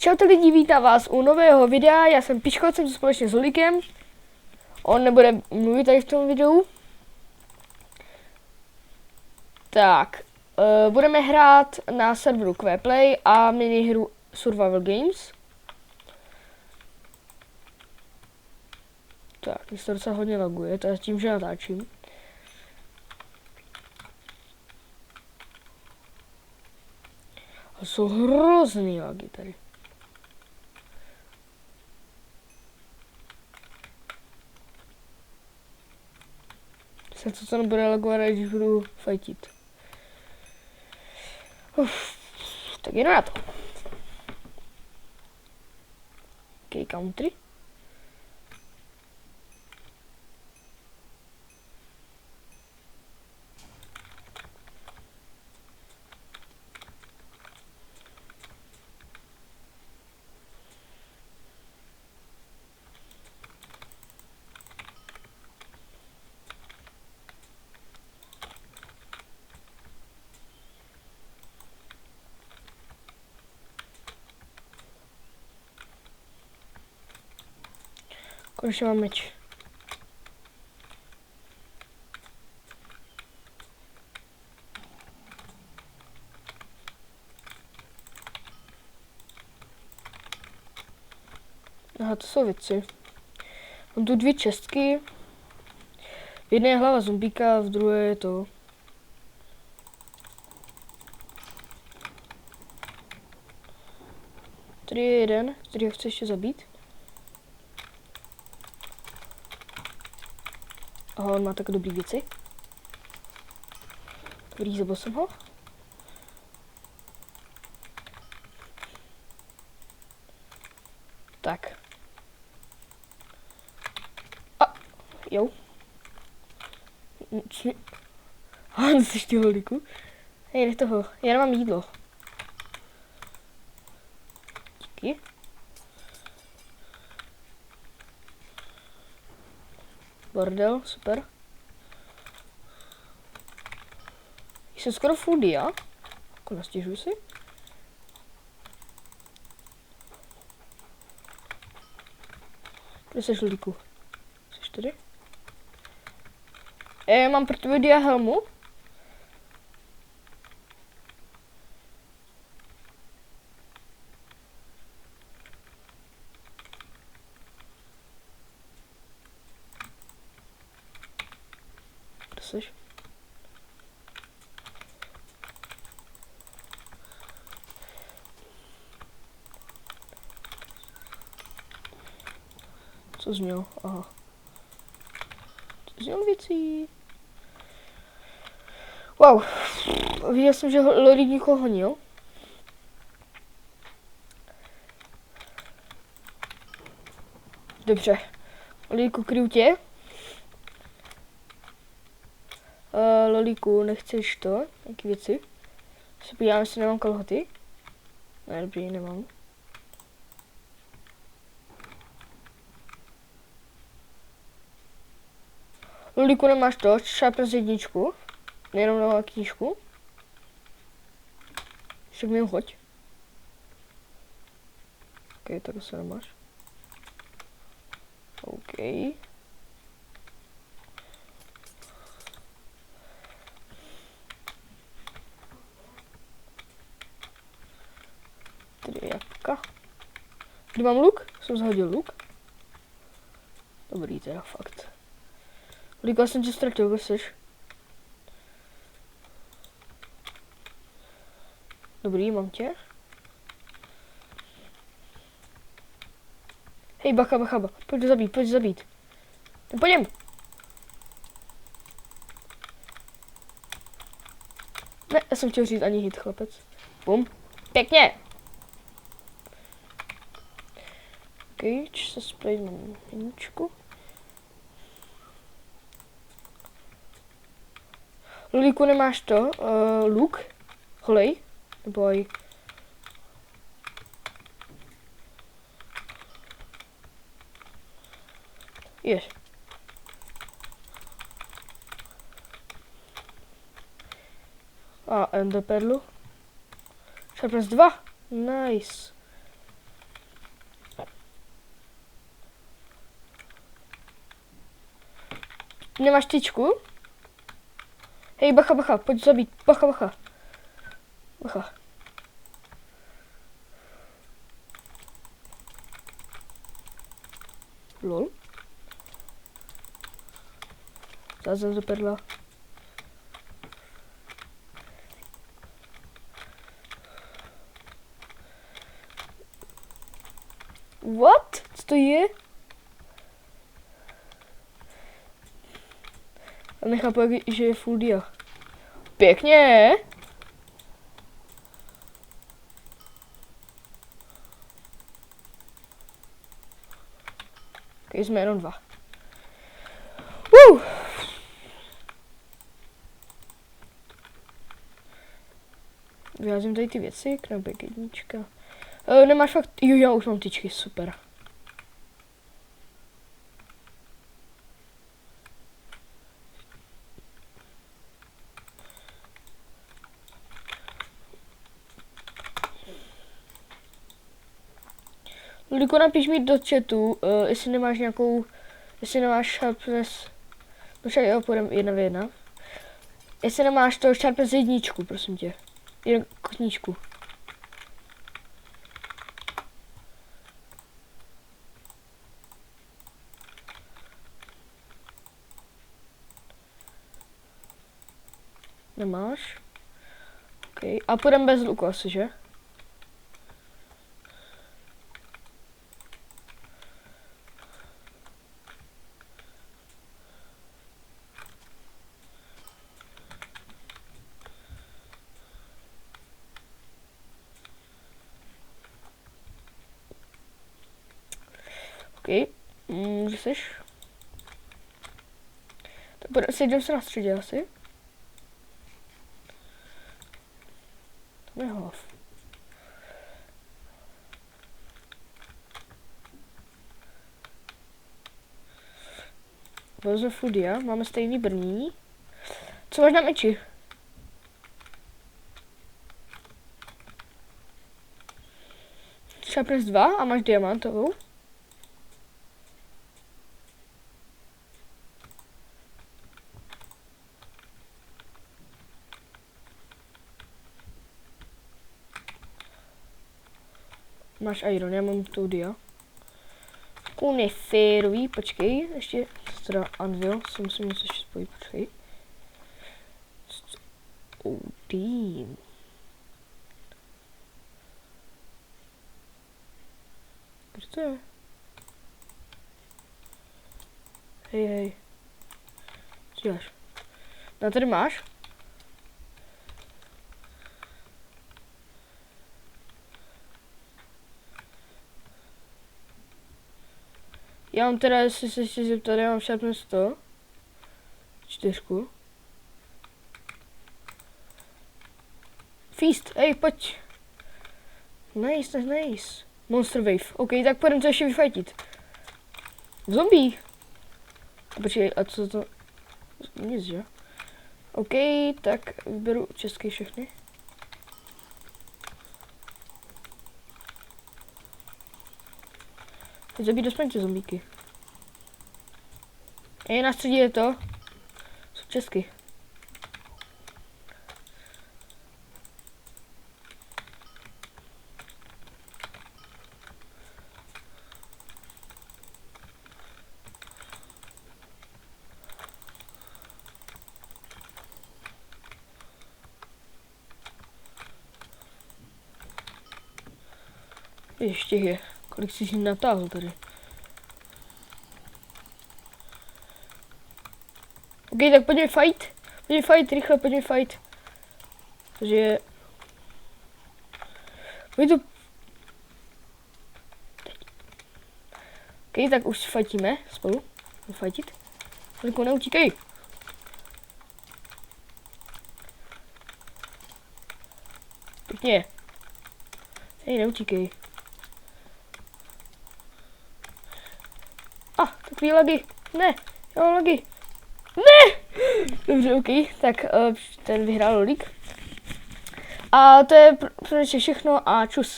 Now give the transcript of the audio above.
Čaute lidi, vítám vás u nového videa, já jsem Piškot, jsem společně s Lulikem. On nebude mluvit tady v tom videu. Tak, budeme hrát na serveru Quaplay a minihru Survival Games. Tak, mě to docela hodně laguje, to je tím, že natáčím. A jsou hrozný lagy tady. Se to nebude lagovat, když budu fajtit. Tak jdu na to. OK, country. Konečně mám meč. Aha, to jsou věci. Mám tu 2 čestky. V jedné je hlava zombíka, v druhé je to. Tady je jeden, který ho chce ještě zabít. Aha, on má tak dobrý věci. Dobrý, zabil jsem ho. Tak. A, jo. Han, jsi ty holíku. Hej, nech toho, já nemám jídlo. Díky. Bordel, super. Jsem skoro full já. Jako nastěžuji si. Kde seš, Lulíku? Seš tady? Mám pro tebe dia helmu. Kde seš? Co zněl? Aha. Co zněl věcí? Wow. Viděl jsem, že Lolík někoho honil. Dobře. Lolíku, kryju tě. Lolíku, nechceš to? Jaký věci? Se podívám, jestli nemám kalhoty. Ne, dobrý, nemám. Lolíku, nemáš to? Šápne z jedničku. Jenom na knížku. Však mi ho hoď. OK, tak se nemáš. OK. Tady je jabka. Kdy mám luk? Jsem zhodil luk. Dobrý teda, fakt. Lulíku, já jsem tě ztratil, kde jsi? Dobrý, mám tě. Hej, bacha, bacha, bacha. Pojď zabít, pojď zabít. Pojďem. Ne, já jsem chtěl říct ani hit, chlapec. Bum. Pěkně. OK, se spray na jedničku. Lulíku, nemáš to? Luk? Holej? Nebo aj... Jež. A ender perlu. Sharpness 2. Nice. Nemáš tyčku? Hej, bacha, bacha, pojď zabít. Bacha, bacha. Bacha. Lol. Zázem do perla. What? Co to je? A nechápu, že je full dia. Pěkně! Ok, jsme jenom 2. Vyházím tady ty věci, knobek jednička. Nemáš fakt, jo, já už mám tyčky, super. Ludiko, napiš mi do chatu, jestli nemáš nějakou, jestli nemáš sharpness, no však jo, půjdem 1v1. Jestli nemáš to sharpness jedničku, prosím tě. Jen knížku. Nemáš? OK. A půjdeme bez luku asi, že? OK. Že seš? Tak sejdem se na středě asi. To je hlav. Vezme Fudia, máme stejný brní. Co máš na meči? Sharpness 2 a máš diamantovou. Máš iron, já mám tu dia. Kuneférový, počkej, ještě teda anvil, si musím něco ještě spojit, počkej. Odin. Kde to je? Hej, hej. Co děláš? No tady máš? Já mám teda, jestli se ještě zeptat, já mám sharpness 100. 4. Feast, hej, pojď. Nice, nice, nice. Monster Wave, OK, tak půjdeme to ještě vyfajtit. Zombie. Počkej, a co to? Nic, že? OK, tak vyberu český všechny. Teď zabít dostaň ty zombíky. Na středě je to. Jsou česky. Ještě je. Kolik jsi si natáhl tady? OK, tak pojďme fight. Pojďme fight, rychle pojďme fight. Takže... Pojď to... OK, tak už fightíme spolu. Pojďme fightit. Toliko neutíkej. Pěkně. Hej, neutíkej. Takový lagy. Ne, já mám lagy. Ne! Dobře, OK, tak ten vyhrál Lolík. A to je pro všechno a čus.